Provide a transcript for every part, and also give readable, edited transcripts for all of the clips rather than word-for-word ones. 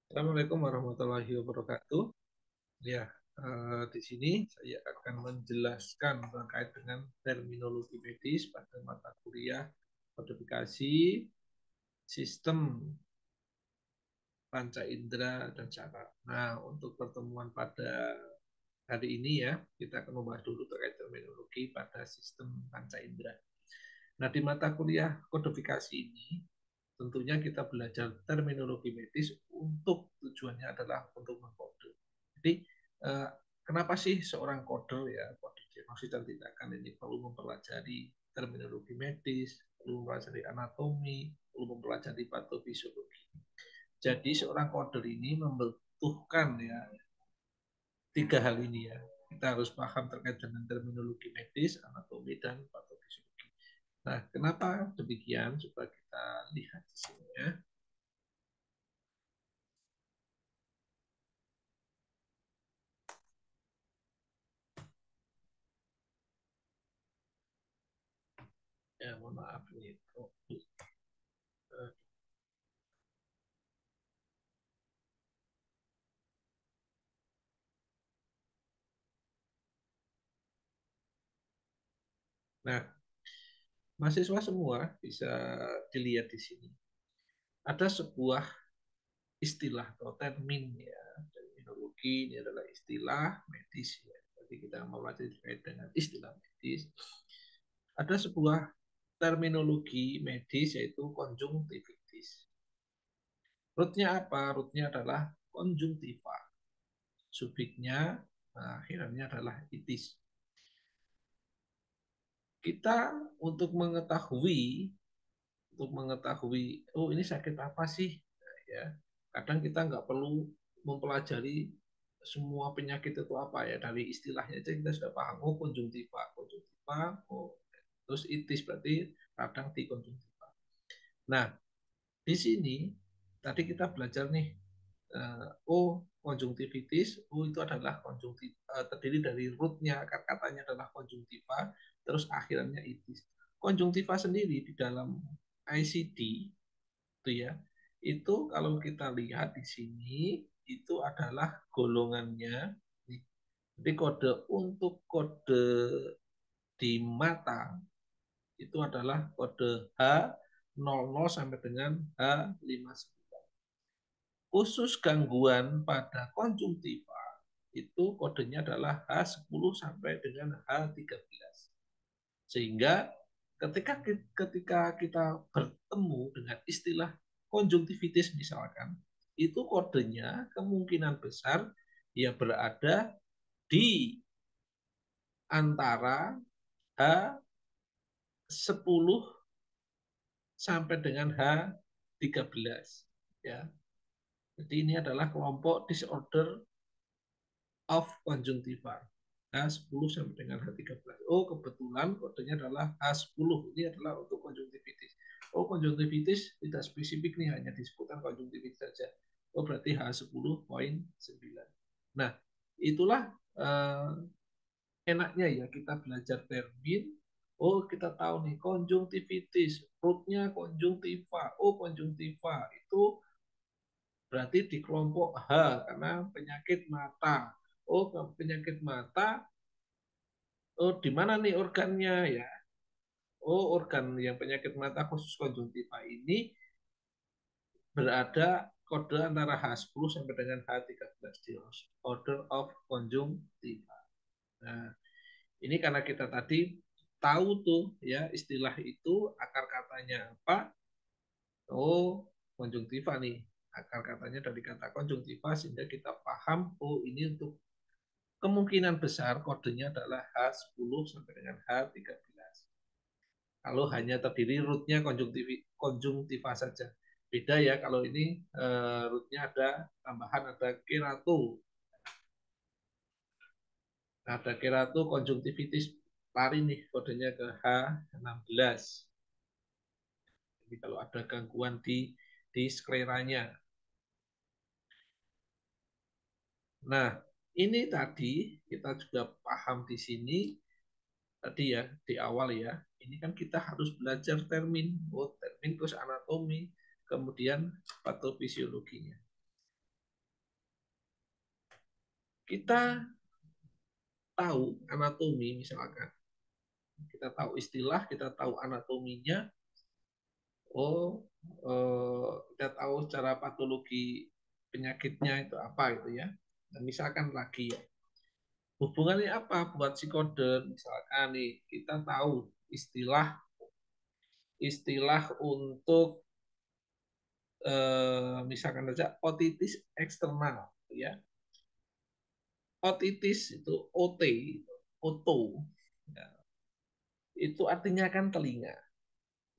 Assalamualaikum warahmatullahi wabarakatuh. Ya, di sini saya akan menjelaskan terkait dengan terminologi medis pada mata kuliah kodifikasi sistem panca indera dan syaraf. Nah, untuk pertemuan pada hari ini ya, kita akan membahas dulu terkait terminologi pada sistem panca indera. Nah, di mata kuliah kodifikasi ini tentunya kita belajar terminologi medis untuk tujuannya adalah untuk mengkode. Jadi kenapa sih seorang coder ya, kode diagnosis dan tindakan ini perlu mempelajari terminologi medis, perlu mempelajari anatomi, perlu mempelajari patofisiologi. Jadi seorang coder ini membutuhkan ya tiga hal ini ya. Kita harus paham terkait dengan terminologi medis, anatomi, dan patofisiologi. Nah, kenapa demikian? Coba kita lihat di sini ya. Ya, mohon maaf ini. Nah, mahasiswa semua bisa dilihat di sini. Ada sebuah istilah atau termin ya, terminologi ini adalah istilah medis ya. Jadi kita mempelajari terkait dengan istilah medis. Ada sebuah terminologi medis yaitu konjungtivitis. Rootnya apa? Rootnya adalah konjungtiva. Subjeknya akhirnya adalah itis. Kita untuk mengetahui oh ini sakit apa sih, nah, ya kadang kita nggak perlu mempelajari semua penyakit itu apa ya, dari istilahnya aja kita sudah paham. Oh, konjungtiva, oh terus itis berarti radang di konjungtiva. Nah, di sini tadi kita belajar nih, oh konjungtivitis, oh itu adalah terdiri dari rootnya, akar katanya adalah konjungtiva, terus akhirnya itis. Konjungtiva sendiri di dalam ICD itu ya, itu kalau kita lihat di sini itu adalah golongannya. Jadi kode untuk kode di mata itu adalah kode H00 sampai dengan H59. Khusus gangguan pada konjungtiva itu kodenya adalah H10 sampai dengan H13. Sehingga ketika kita bertemu dengan istilah konjungtivitis misalkan, itu kodenya kemungkinan besar ya berada di antara H10 sampai dengan H13 ya. Jadi ini adalah kelompok disorder of conjunctiva. H10 sampai dengan H13. Oh, kebetulan kodenya adalah H10. Ini adalah untuk konjungtivitis. Oh, konjungtivitis tidak spesifik nih, hanya disebutkan konjungtivitis saja. Oh, berarti H10.9. Nah, itulah enaknya ya kita belajar termin. Oh, kita tahu nih konjungtivitis, rootnya konjungtiva. Oh, konjungtiva itu berarti di kelompok H karena penyakit mata. Oh, penyakit mata. Oh, di mana nih organnya ya? Oh, organ yang penyakit mata khusus konjungtiva ini berada kode antara H10 sampai dengan H13 di order of conjunctiva. Nah, ini karena kita tadi tahu tuh ya istilah itu, akar katanya apa? Oh, konjungtiva nih. Akar katanya dari kata konjungtiva sehingga kita paham, oh ini untuk kemungkinan besar kodenya adalah H10 sampai dengan H13. Kalau hanya terdiri rootnya konjungtiva saja. Beda ya kalau ini rootnya ada tambahan, ada kerato. Nah, ada kerato konjungtivitis, lari nih kodenya ke H16. Jadi kalau ada gangguan di skleranya. Nah, ini tadi kita juga paham di sini tadi ya di awal ya. Ini kan kita harus belajar termin, oh termin terus anatomi, kemudian patofisiologinya. kita tahu anatomi misalkan, kita tahu istilah, kita tahu anatominya, oh kita tahu secara patologi penyakitnya itu apa gitu ya. Dan misalkan lagi ya, hubungannya apa buat psikoder? Misalkan nih kita tahu istilah istilah untuk misalkan saja otitis eksternal ya. Otitis itu OT, oto ya, itu artinya kan telinga.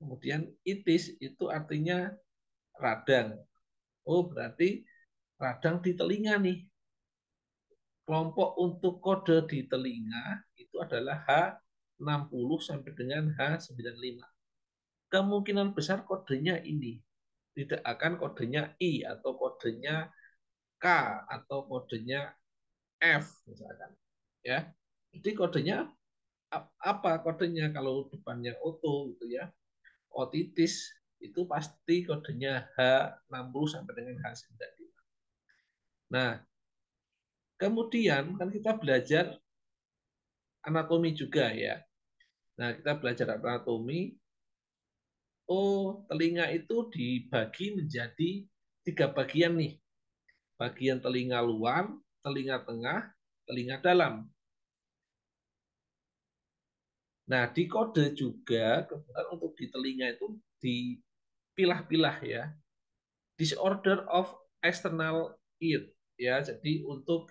Kemudian itis itu artinya radang. Oh, berarti radang di telinga nih. Kelompok untuk kode di telinga itu adalah H60 sampai dengan H95. Kemungkinan besar kodenya ini. Tidak akan kodenya I atau kodenya K atau kodenya F misalkan. Ya. Jadi kodenya apa kodenya kalau depannya auto gitu ya. Otitis itu pasti kodenya H60 sampai dengan H95. Nah, kemudian kan kita belajar anatomi juga ya. Nah, kita belajar anatomi. Oh, telinga itu dibagi menjadi 3 bagian nih. Bagian telinga luar, telinga tengah, telinga dalam. Nah, di kode juga kebetulan untuk di telinga itu dipilah-pilah ya. Disorder of external ear ya. Jadi untuk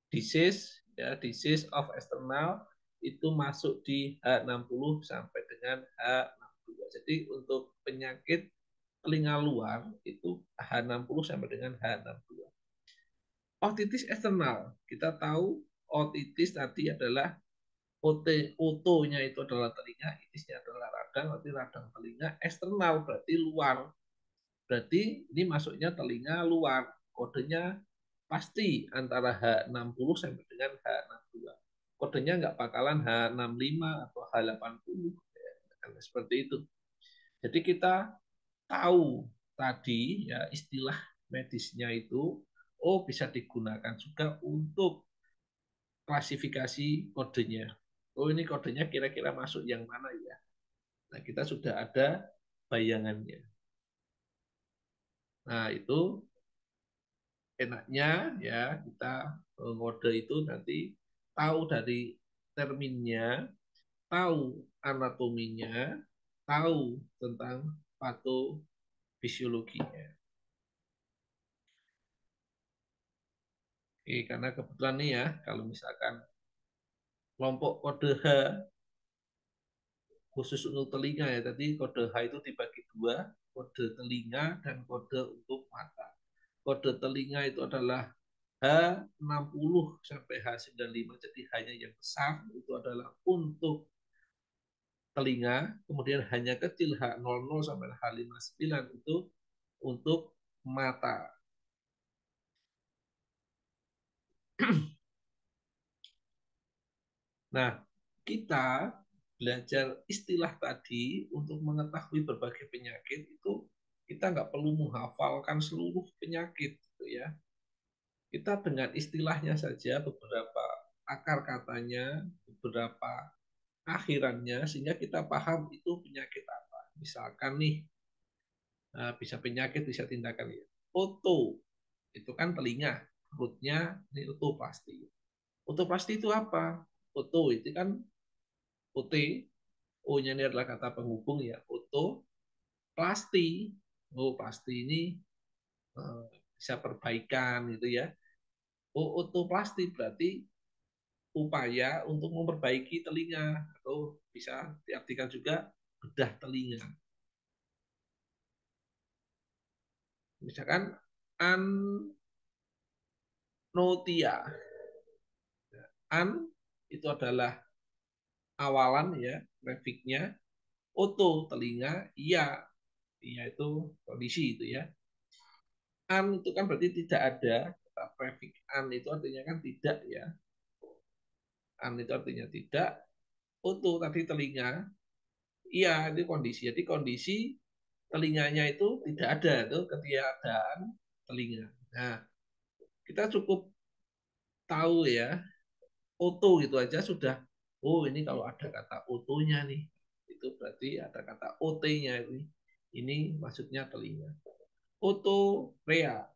disease ya, disease of external itu masuk di H60 sampai dengan H62. Jadi untuk penyakit telinga luar itu H60 sampai dengan H62. Otitis eksternal, kita tahu otitis tadi adalah otonya itu adalah telinga, itisnya adalah radang, berarti radang telinga, eksternal berarti luar. Berarti ini masuknya telinga luar. Kodenya pasti antara H60 sampai dengan H62. Kodenya nggak bakalan H65 atau H80. Seperti itu. Jadi kita tahu tadi ya istilah medisnya itu bisa digunakan juga untuk klasifikasi kodenya. Oh ini kodenya kira-kira masuk yang mana ya? Nah kita sudah ada bayangannya. Nah itu enaknya ya kita ngode itu nanti tahu dari terminnya, tahu anatominya, tahu tentang patofisiologinya. Oke, karena kebetulan nih ya, kalau misalkan kelompok kode H khusus untuk telinga ya, tadi kode H itu dibagi dua, kode telinga dan kode untuk mata. Kode telinga itu adalah H60 sampai H95, jadi hanya yang besar itu adalah untuk telinga, kemudian hanya kecil H00 sampai H59 itu untuk mata. Nah, kita belajar istilah tadi untuk mengetahui berbagai penyakit itu kita nggak perlu menghafalkan seluruh penyakit gitu ya. Kita dengan istilahnya saja beberapa akar katanya, beberapa akhirannya sehingga kita paham itu penyakit apa. Misalkan nih bisa penyakit bisa tindakan ya. Oto itu kan telinga, rootnya ini otoplasti. Otoplasti itu apa? Oto itu kan OT, O-nya ini adalah kata penghubung ya, oto, plasti. Oh, pasti ini eh, bisa perbaikan gitu ya. Oh, otoplasti berarti upaya untuk memperbaiki telinga atau bisa diartikan juga bedah telinga. Misalkan anotia. An itu adalah awalan ya, prefiknya. Oto telinga, iya, iya itu kondisi itu ya. An itu kan berarti tidak ada. Kata prefik an itu artinya kan tidak ya. An itu artinya tidak. Oto tadi telinga, iya itu kondisi. Jadi kondisi telinganya itu tidak ada, itu ketiadaan telinga. Nah, kita cukup tahu ya, oto gitu aja sudah, oh ini kalau ada kata otonya nih, itu berarti ada kata ot-nya ini maksudnya telinga. Oto rea,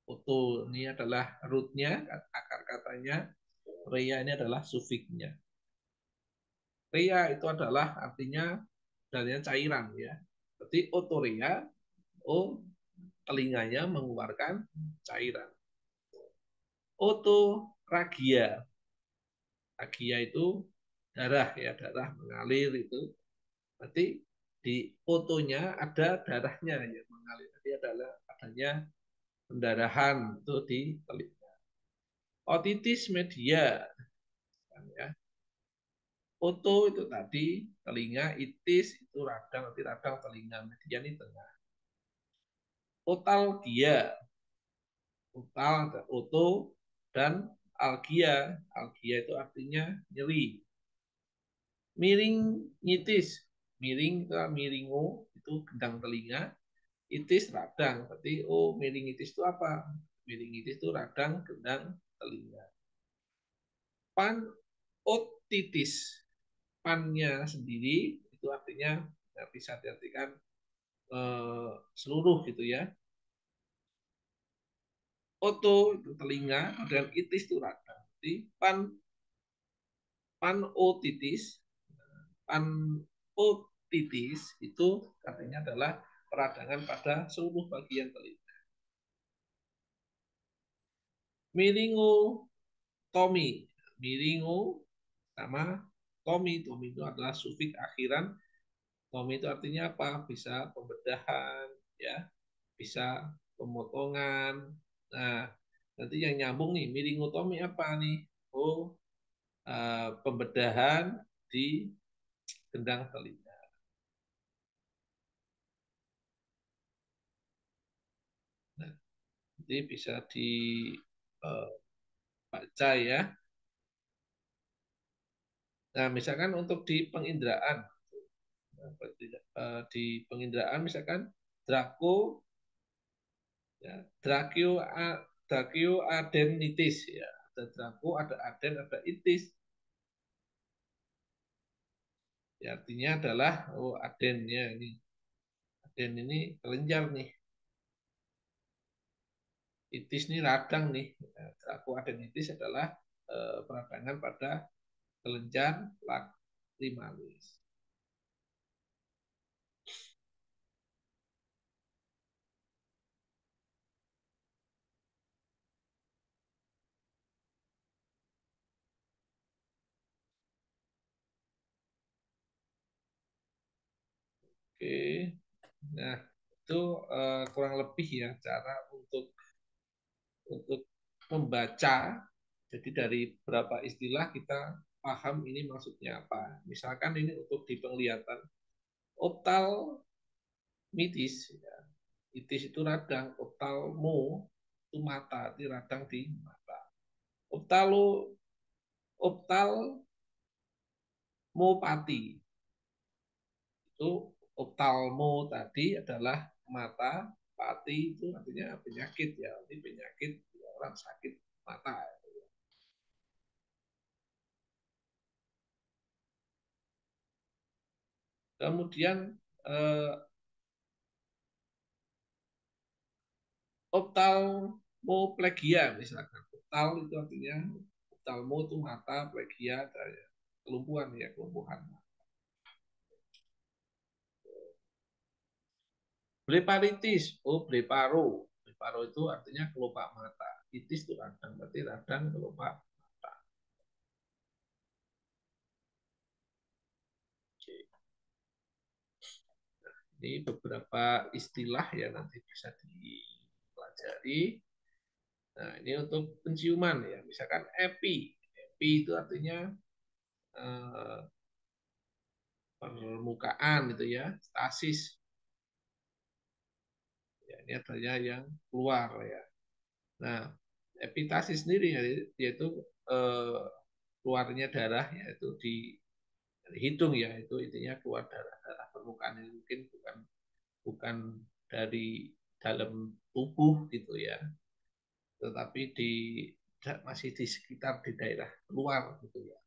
oto ini adalah rootnya, akar katanya, rea ini adalah sufiknya. Rea itu adalah artinya dalanya cairan ya. Berarti otorea, oh telinganya mengeluarkan cairan. Otoragia, ragia itu darah ya, darah mengalir itu. Berarti di otonya ada darahnya yang mengalir. Jadi adalah adanya pendarahan itu di telinga. Otitis media kan ya. Oto itu tadi telinga, itis itu radang, nanti radang telinga, media ini tengah. Otalgia, otal, oto, dan algia. Algia itu artinya nyeri. Miring nyitis, miring ke miringo itu gendang telinga, itis radang. Berarti oh miring itis itu apa? Miring itis itu radang gendang telinga. Panotitis, pannya sendiri itu artinya bisa diartikan seluruh gitu ya. Oto itu telinga dan itis itu radang. Jadi panotitis, panotitis itu artinya adalah peradangan pada seluruh bagian telinga. Miringotomi, miringo sama tomi, tomi itu adalah sufik akhiran. Tomi itu artinya apa? Bisa pembedahan, ya, bisa pemotongan. Nah, nanti yang nyambung nih, miringotomi apa nih? Oh, pembedahan di gendang telinga. Nah, jadi bisa dibaca ya. Nah, misalkan untuk di penginderaan, di penginderaan misalkan Draco, ya, Drakioadenitis ya. Ada Draco, ada aden, ada itis. Ya, artinya adalah oh adennya ini. Aden ini kelenjar nih. Itis ini radang nih. Ya, Dracoadenitis adalah peradangan pada kelenjar lacrimalis. Oke. Nah, itu kurang lebih ya cara untuk membaca. Jadi dari beberapa istilah kita paham ini maksudnya apa. Misalkan ini untuk di penglihatan, optalmitis, ya. Itis itu radang, optalmo itu mata, itu radang di mata. Optalo, optalmopati itu optalmo tadi adalah mata, pati itu artinya penyakit ya, ini penyakit orang sakit mata. Kemudian eh, optalmoplegia misalkan. Optal itu artinya optalmo itu mata, plegia kelumpuhan ya, kelumpuhan. Bleparitis, oh bleparo. Bleparo itu artinya kelopak mata. Itis itu radang, berarti radang kelopak mata. Oke. Ini beberapa istilah ya nanti bisa dipelajari. Nah, ini untuk penciuman ya. Misalkan epi. Epi itu artinya eh, permukaan itu ya, stasis. Ya, ini adalah yang keluar ya. Nah, epitasis sendiri yaitu eh, keluarnya darah yaitu di dari hidung ya, itu intinya keluar darah, darah permukaan ini mungkin bukan bukan dari dalam tubuh gitu ya, tetapi di masih di sekitar di daerah luar gitu ya.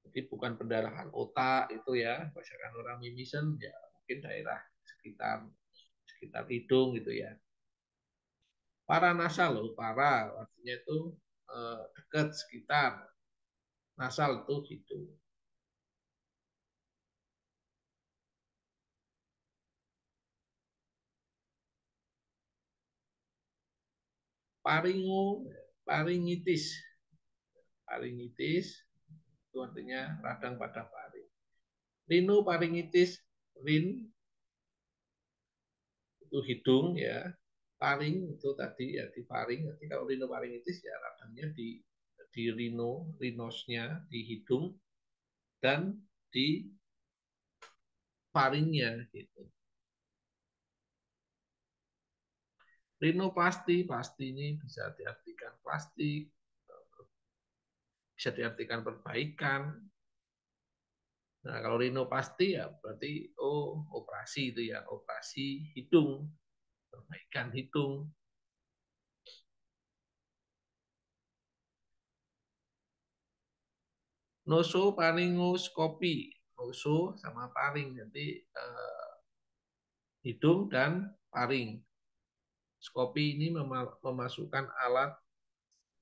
Jadi bukan pendarahan otak itu ya, misalkan orang mimisen ya mungkin daerah sekitar sekitar hidung gitu ya. Paranasal loh, para artinya itu dekat sekitar, nasal itu hidung. Paringo, paringitis, paringitis itu artinya radang pada paring. Rinoparingitis, rin itu hidung ya, paring itu tadi ya di paring. Nanti kalau rinoparingitis ya radangnya di rinosnya di hidung dan di paringnya gitu. Rinoplasti, pasti ini bisa diartikan plastik, bisa diartikan perbaikan. Nah, kalau rinoplasti ya berarti oh operasi itu ya, operasi hidung, perbaikan hidung. Nosofaringoskopi, noso sama paring, jadi hidung dan paring. Skopi ini memasukkan alat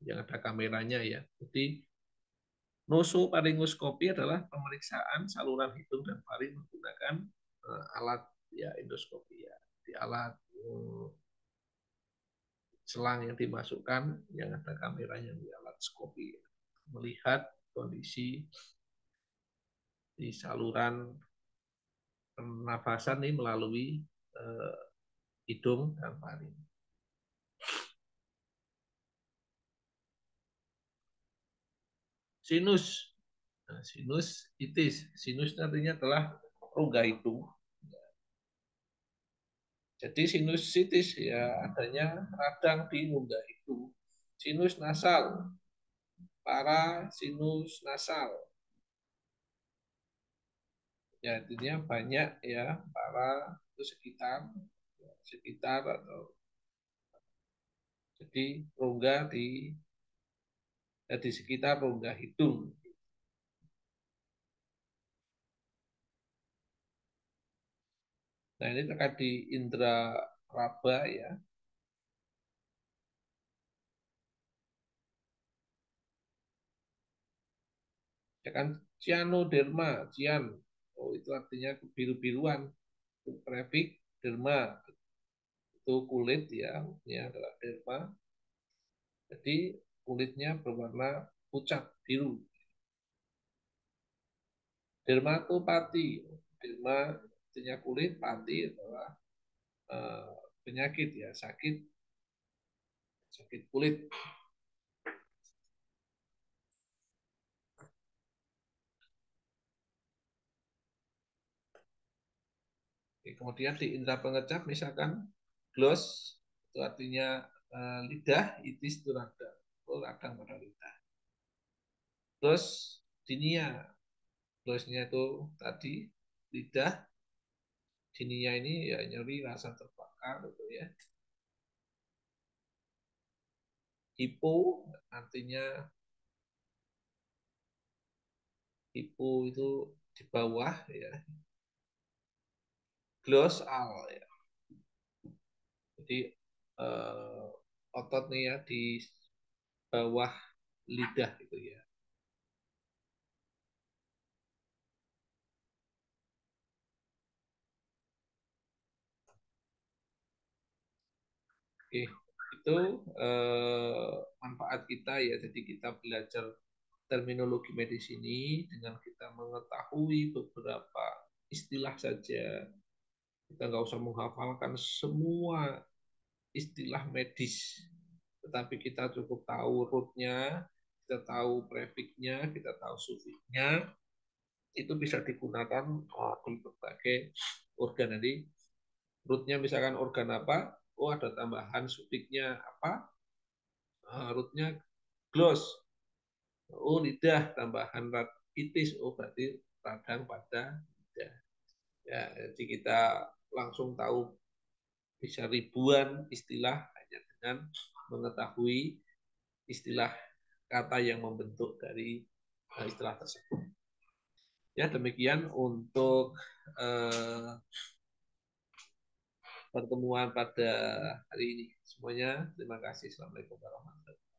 yang ada kameranya ya. Jadi nosofaringoskopi adalah pemeriksaan saluran hidung dan paring menggunakan alat ya endoskopi ya. Di alat selang yang dimasukkan yang ada kameranya di alat skopi ya. Melihat kondisi di saluran pernafasan ini melalui eh, hidung dan paring. Sinus, nah, sinus itis, sinus artinya adalah rongga hidung. Jadi sinusitis ya adanya radang di rongga hidung. Sinus nasal, para sinus nasal. Ya artinya banyak ya para itu sekitar sekitar atau jadi rongga di sekitar rongga hidung. Nah ini terkait di indera raba ya. Ya kan cyanoderma, cian. Oh itu artinya kebiru-biruan. Itu prefix derma itu kulit ya, ini adalah derma. Jadi kulitnya berwarna pucat biru. Dermatopati, derma artinya kulit, pati adalah eh, penyakit ya, sakit sakit kulit. Oke, kemudian di indera pengecap misalkan gloss itu artinya lidah, itis itu radang, oh, radang pada lidah. Terus dinia, glossnya itu tadi lidah, dinia ini ya nyeri rasa terbakar gitu ya. Hipo artinya hipo itu di bawah ya. Gloss al ya. Jadi eh, otot nih ya di bawah lidah gitu ya. Oke, itu manfaat kita ya. Jadi kita belajar terminologi medis ini dengan kita mengetahui beberapa istilah saja. Kita nggak usah menghafalkan semua istilah medis, tetapi kita cukup tahu rootnya, kita tahu prefiknya, kita tahu sufiksnya, itu bisa digunakan di berbagai organ. Jadi rootnya misalkan organ apa, oh ada tambahan sufiknya apa, rootnya gloss, oh lidah tambahan itis, oh berarti radang pada lidah. Ya, jadi kita langsung tahu bisa ribuan istilah hanya dengan mengetahui istilah kata yang membentuk dari istilah tersebut. Ya, demikian untuk eh, pertemuan pada hari ini. Semuanya terima kasih. Assalamualaikum warahmatullahi wabarakatuh.